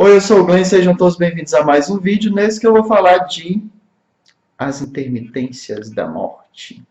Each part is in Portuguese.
Oi, eu sou o Glenn, sejam todos bem-vindos a mais um vídeo. Nesse que eu vou falar de as intermitências da morte.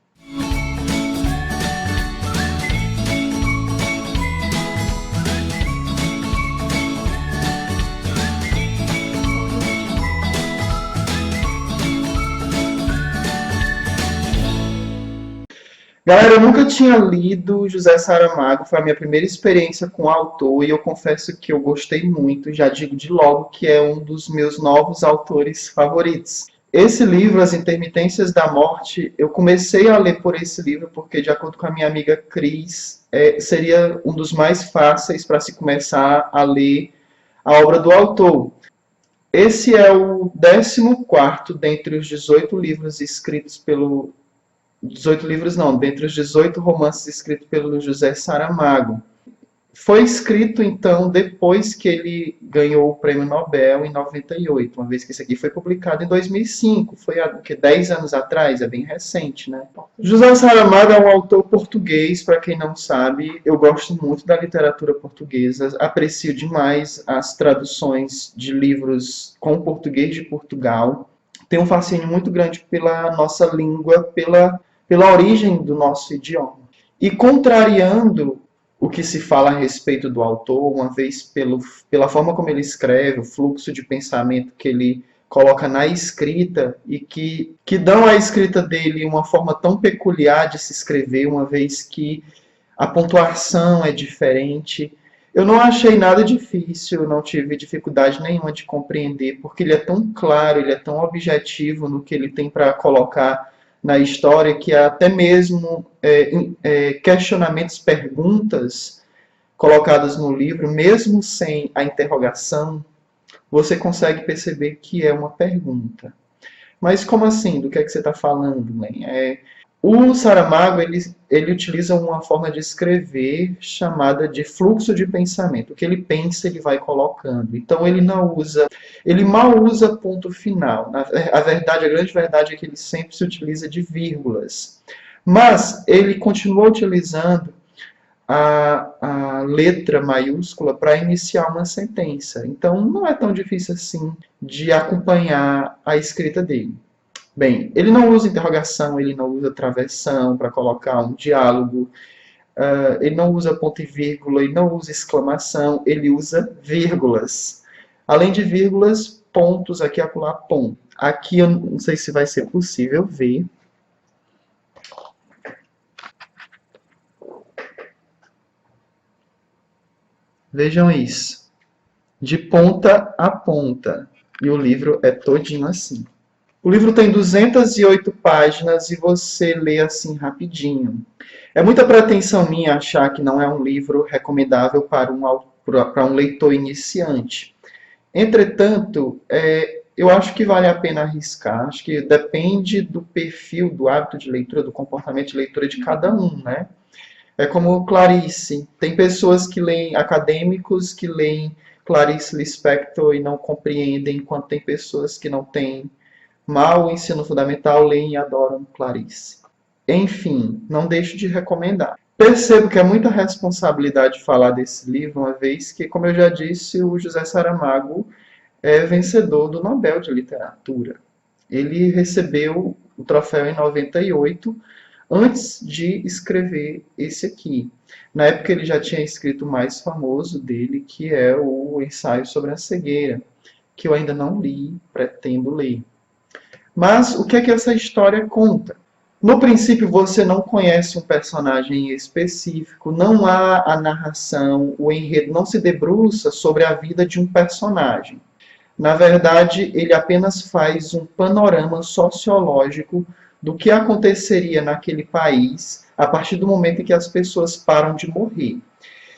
Galera, eu nunca tinha lido José Saramago, foi a minha primeira experiência com o autor e eu confesso que eu gostei muito, já digo de logo que é um dos meus novos autores favoritos. Esse livro, As Intermitências da Morte, eu comecei a ler por esse livro porque, de acordo com a minha amiga Cris, seria um dos mais fáceis para se começar a ler a obra do autor. Esse é o 14º dentre os 18 livros escritos pelo 18 livros não, dentre os 18 romances escritos pelo José Saramago. Foi escrito, então, depois que ele ganhou o Prêmio Nobel em 98, uma vez que esse aqui foi publicado em 2005, foi há 10 anos atrás, é bem recente, né? José Saramago é um autor português, para quem não sabe, eu gosto muito da literatura portuguesa, aprecio demais as traduções de livros com português de Portugal, tenho um fascínio muito grande pela nossa língua, pela origem do nosso idioma. E contrariando o que se fala a respeito do autor, uma vez pela forma como ele escreve, o fluxo de pensamento que ele coloca na escrita e que dão à escrita dele uma forma tão peculiar de se escrever, uma vez que a pontuação é diferente. Eu não achei nada difícil, não tive dificuldade nenhuma de compreender, porque ele é tão claro, ele é tão objetivo no que ele tem para colocar na história, que até mesmo questionamentos, perguntas colocadas no livro, mesmo sem a interrogação, você consegue perceber que é uma pergunta. Mas como assim? Do que é que você está falando, Len? O Saramago ele utiliza uma forma de escrever chamada de fluxo de pensamento. O que ele pensa, ele vai colocando. Então ele mal usa ponto final. A grande verdade é que ele sempre se utiliza de vírgulas. Mas ele continua utilizando a letra maiúscula para iniciar uma sentença. Então não é tão difícil assim de acompanhar a escrita dele. Bem, ele não usa interrogação, ele não usa travessão para colocar um diálogo, ele não usa ponto e vírgula, ele não usa exclamação, ele usa vírgulas. Além de vírgulas, pontos aqui, acolá, ponto. Aqui eu não sei se vai ser possível ver. Vejam isso. De ponta a ponta. E o livro é todinho assim. O livro tem 208 páginas e você lê assim rapidinho. É muita pretensão minha achar que não é um livro recomendável para um leitor iniciante. Entretanto, eu acho que vale a pena arriscar. Acho que depende do perfil, do hábito de leitura, do comportamento de leitura de cada um, né? É como Clarice. Tem pessoas que leem, acadêmicos que leem Clarice Lispector e não compreendem, enquanto tem pessoas que não têm mal o ensino fundamental, leem e adoram Clarice. Enfim, não deixo de recomendar. Percebo que é muita responsabilidade falar desse livro, uma vez que, como eu já disse, o José Saramago é vencedor do Nobel de Literatura. Ele recebeu o troféu em 98, antes de escrever esse aqui. Na época ele já tinha escrito o mais famoso dele, que é o Ensaio sobre a Cegueira, que eu ainda não li, pretendo ler. Mas o que é que essa história conta? No princípio, você não conhece um personagem específico, não há a narração, o enredo não se debruça sobre a vida de um personagem. Na verdade, ele apenas faz um panorama sociológico do que aconteceria naquele país a partir do momento em que as pessoas param de morrer.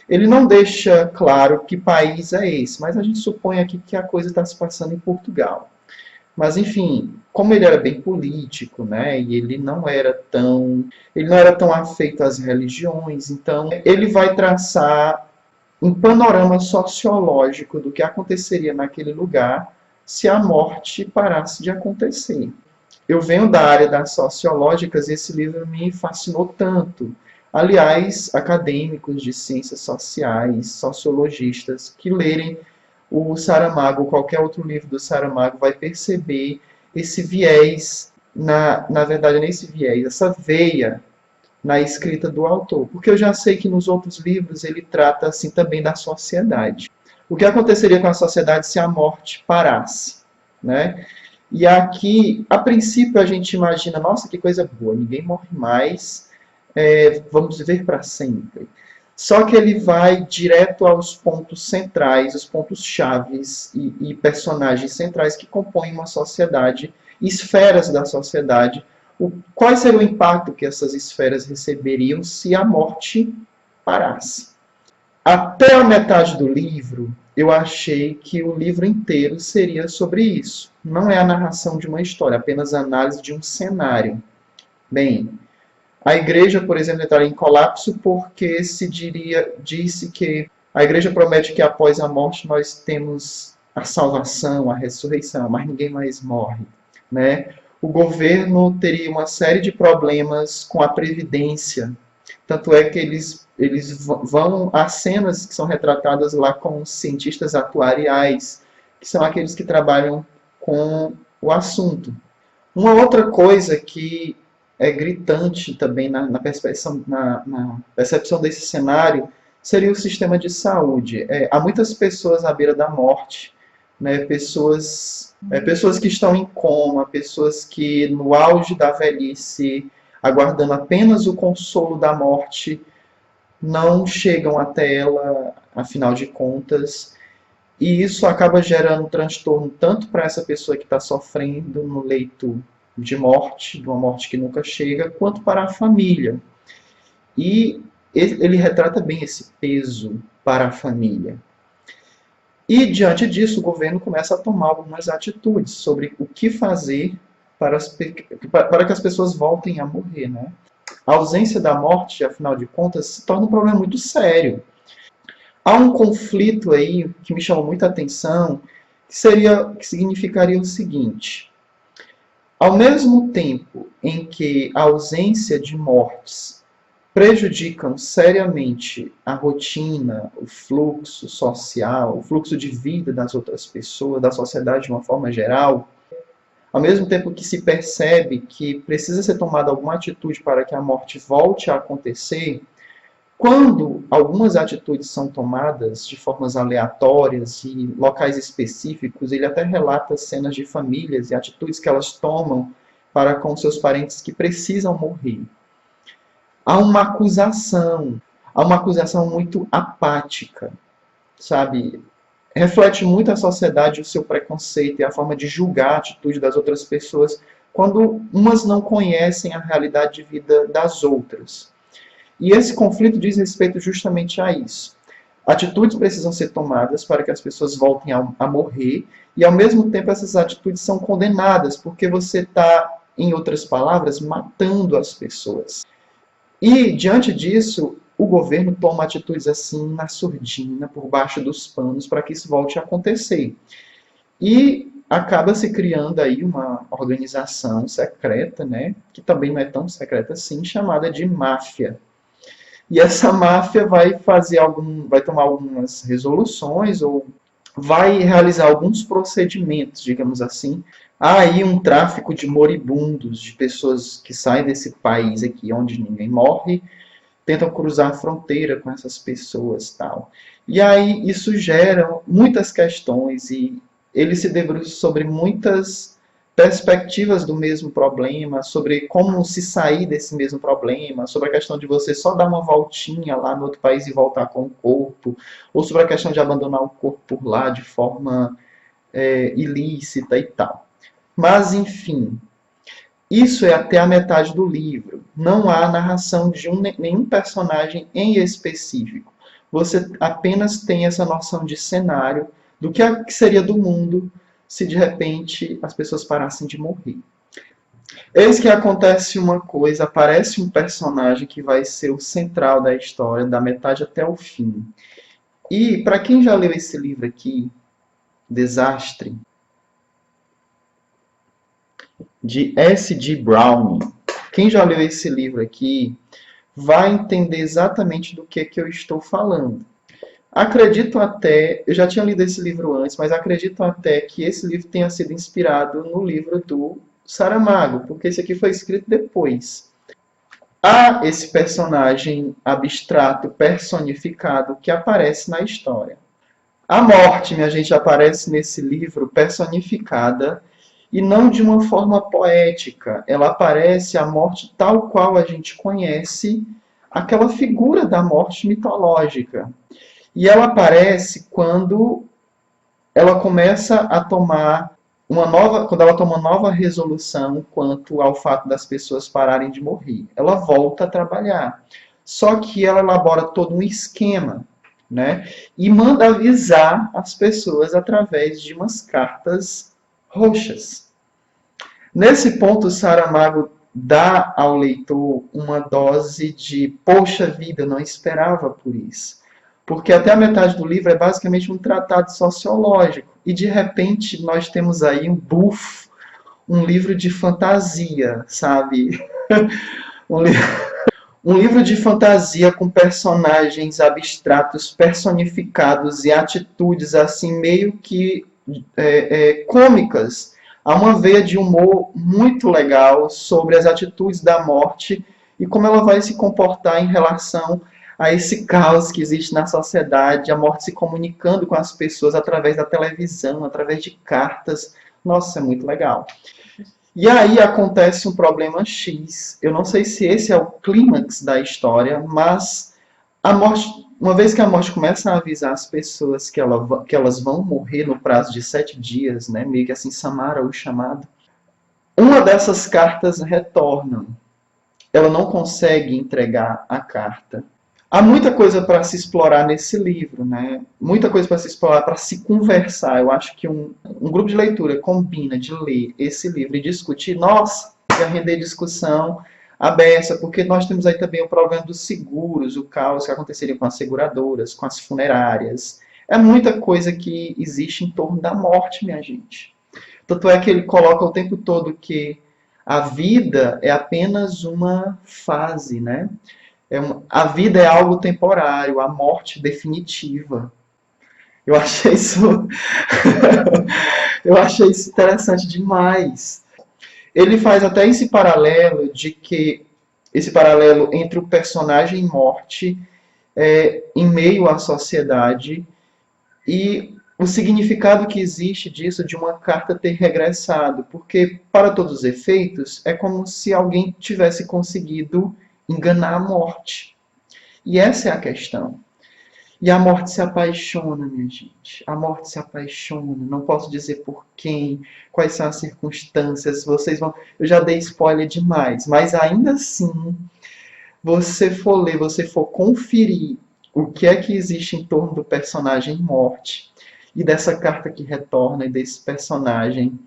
Ele não deixa claro que país é esse, mas a gente supõe aqui que a coisa está se passando em Portugal. Mas, enfim, como ele era bem político, né, e ele não era tão afeito às religiões, então ele vai traçar um panorama sociológico do que aconteceria naquele lugar se a morte parasse de acontecer. Eu venho da área das sociológicas e esse livro me fascinou tanto. Aliás, acadêmicos de ciências sociais, sociologistas, que lerem o Saramago, qualquer outro livro do Saramago, vai perceber esse viés, na verdade, nesse viés, essa veia na escrita do autor. Porque eu já sei que nos outros livros ele trata assim também da sociedade. O que aconteceria com a sociedade se a morte parasse, né? E aqui, a princípio, a gente imagina, nossa, que coisa boa, ninguém morre mais, vamos viver para sempre. Só que ele vai direto aos pontos centrais, os pontos chaves e personagens centrais que compõem uma sociedade, esferas da sociedade. Qual seria o impacto que essas esferas receberiam se a morte parasse? Até a metade do livro, eu achei que o livro inteiro seria sobre isso. Não é a narração de uma história, apenas a análise de um cenário. Bem, a igreja, por exemplo, entraria em colapso porque disse que a igreja promete que após a morte nós temos a salvação, a ressurreição, mas ninguém mais morre, né? O governo teria uma série de problemas com a previdência. Tanto é que eles vão a cenas que são retratadas lá com cientistas atuariais, que são aqueles que trabalham com o assunto. Uma outra coisa que é gritante também na percepção desse cenário seria o sistema de saúde. Há muitas pessoas à beira da morte, né? Pessoas que estão em coma, pessoas que no auge da velhice, aguardando apenas o consolo da morte, não chegam até ela, afinal de contas, e isso acaba gerando transtorno tanto para essa pessoa que está sofrendo no leito de morte, de uma morte que nunca chega, quanto para a família. E ele retrata bem esse peso para a família. E, diante disso, o governo começa a tomar algumas atitudes sobre o que fazer para que as pessoas voltem a morrer, né? A ausência da morte, afinal de contas, se torna um problema muito sério. Há um conflito aí que me chamou muita atenção, que significaria o seguinte: ao mesmo tempo em que a ausência de mortes prejudicam seriamente a rotina, o fluxo social, o fluxo de vida das outras pessoas, da sociedade de uma forma geral, ao mesmo tempo que se percebe que precisa ser tomada alguma atitude para que a morte volte a acontecer, quando algumas atitudes são tomadas de formas aleatórias e locais específicos, ele até relata cenas de famílias e atitudes que elas tomam para com seus parentes que precisam morrer. Há uma acusação muito apática, sabe? Reflete muito a sociedade, o seu preconceito e a forma de julgar a atitude das outras pessoas quando umas não conhecem a realidade de vida das outras. E esse conflito diz respeito justamente a isso. Atitudes precisam ser tomadas para que as pessoas voltem a morrer e, ao mesmo tempo, essas atitudes são condenadas porque você está, em outras palavras, matando as pessoas. E, diante disso, o governo toma atitudes assim na surdina, por baixo dos panos, para que isso volte a acontecer. E acaba se criando aí uma organização secreta, né, que também não é tão secreta assim, chamada de máfia. E essa máfia vai tomar algumas resoluções ou vai realizar alguns procedimentos, digamos assim. Há aí um tráfico de moribundos, de pessoas que saem desse país aqui onde ninguém morre, tentam cruzar a fronteira com essas pessoas, tal. E aí isso gera muitas questões e ele se debruça sobre muitas perspectivas do mesmo problema, sobre como se sair desse mesmo problema, sobre a questão de você só dar uma voltinha lá no outro país e voltar com o corpo, ou sobre a questão de abandonar o corpo por lá de forma ilícita e tal. Mas, enfim, isso é até a metade do livro. Não há narração de nenhum personagem em específico. Você apenas tem essa noção de cenário, do que seria do mundo se de repente as pessoas parassem de morrer. Eis que acontece uma coisa, aparece um personagem que vai ser o central da história, da metade até o fim. E, para quem já leu esse livro aqui, Desastre, de S.G. Browning, quem já leu esse livro aqui vai entender exatamente do que eu estou falando. Acredito até, eu já tinha lido esse livro antes, mas acredito até que esse livro tenha sido inspirado no livro do Saramago, porque esse aqui foi escrito depois. Há esse personagem abstrato, personificado, que aparece na história. A morte, minha gente, aparece nesse livro personificada e não de uma forma poética. Ela aparece a morte tal qual a gente conhece, aquela figura da morte mitológica. E ela aparece quando ela começa a tomar quando ela toma uma nova resolução quanto ao fato das pessoas pararem de morrer. Ela volta a trabalhar. Só que ela elabora todo um esquema, né? E manda avisar as pessoas através de umas cartas roxas. Nesse ponto, Saramago dá ao leitor uma dose de poxa vida, eu não esperava por isso. Porque até a metade do livro é basicamente um tratado sociológico. E de repente nós temos aí um livro de fantasia, sabe? Um livro de fantasia com personagens abstratos, personificados e atitudes assim meio que cômicas. Há uma veia de humor muito legal sobre as atitudes da morte e como ela vai se comportar em relação a esse caos que existe na sociedade, a morte se comunicando com as pessoas através da televisão, através de cartas. Nossa, é muito legal. E aí acontece um problema X. Eu não sei se esse é o clímax da história, mas a morte, uma vez que a morte começa a avisar as pessoas que elas vão morrer no prazo de 7 dias, né, meio que assim, Samara, o chamado, uma dessas cartas retorna. Ela não consegue entregar a carta. Há muita coisa para se explorar nesse livro, né? Muita coisa para se explorar, para se conversar. Eu acho que um grupo de leitura combina de ler esse livro e discutir, nossa, vai render discussão aberta, porque nós temos aí também o problema dos seguros, o caos que aconteceria com as seguradoras, com as funerárias. É muita coisa que existe em torno da morte, minha gente. Tanto é que ele coloca o tempo todo que a vida é apenas uma fase, né? A vida é algo temporário, a morte definitiva. Eu achei isso eu achei isso interessante demais. Ele faz até esse paralelo entre o personagem morte em meio à sociedade e o significado que existe disso de uma carta ter regressado, porque para todos os efeitos é como se alguém tivesse conseguido enganar a morte. E essa é a questão. E a morte se apaixona, minha gente. A morte se apaixona. Não posso dizer por quem, quais são as circunstâncias. Eu já dei spoiler demais. Mas ainda assim, você for ler, você for conferir o que é que existe em torno do personagem morte e dessa carta que retorna e desse personagem,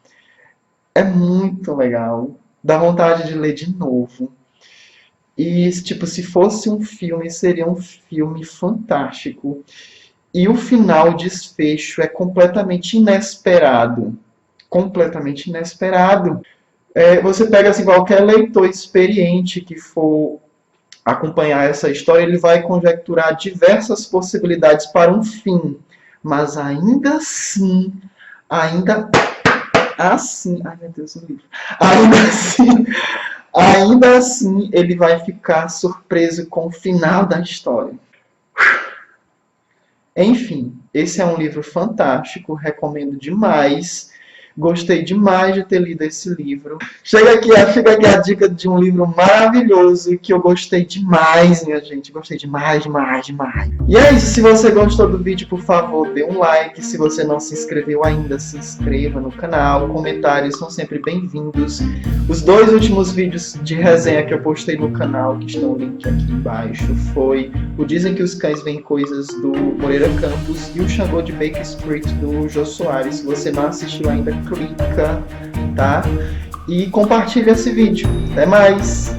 é muito legal. Dá vontade de ler de novo. E, tipo, se fosse um filme, seria um filme fantástico. E o final, o desfecho, é completamente inesperado. Completamente inesperado. Você pega, assim, qualquer leitor experiente que for acompanhar essa história, ele vai conjecturar diversas possibilidades para um fim. Mas ainda assim, ai meu Deus, o livro. Ainda assim, ele vai ficar surpreso com o final da história. Enfim, esse é um livro fantástico, recomendo demais. Gostei demais de ter lido esse livro. Chega aqui a dica de um livro maravilhoso que eu gostei demais, minha gente. Gostei demais. E é isso. Se você gostou do vídeo, por favor, dê um like. Se você não se inscreveu ainda, se inscreva no canal. Comentários são sempre bem-vindos. Os 2 últimos vídeos de resenha que eu postei no canal, que estão no link aqui embaixo, foi o Dizem que os Cães Veem Coisas, do Moreira Campos, e o Xangô de Baker Street, do Jô Soares. Se você não assistiu ainda, clica, tá? E compartilha esse vídeo. Até mais!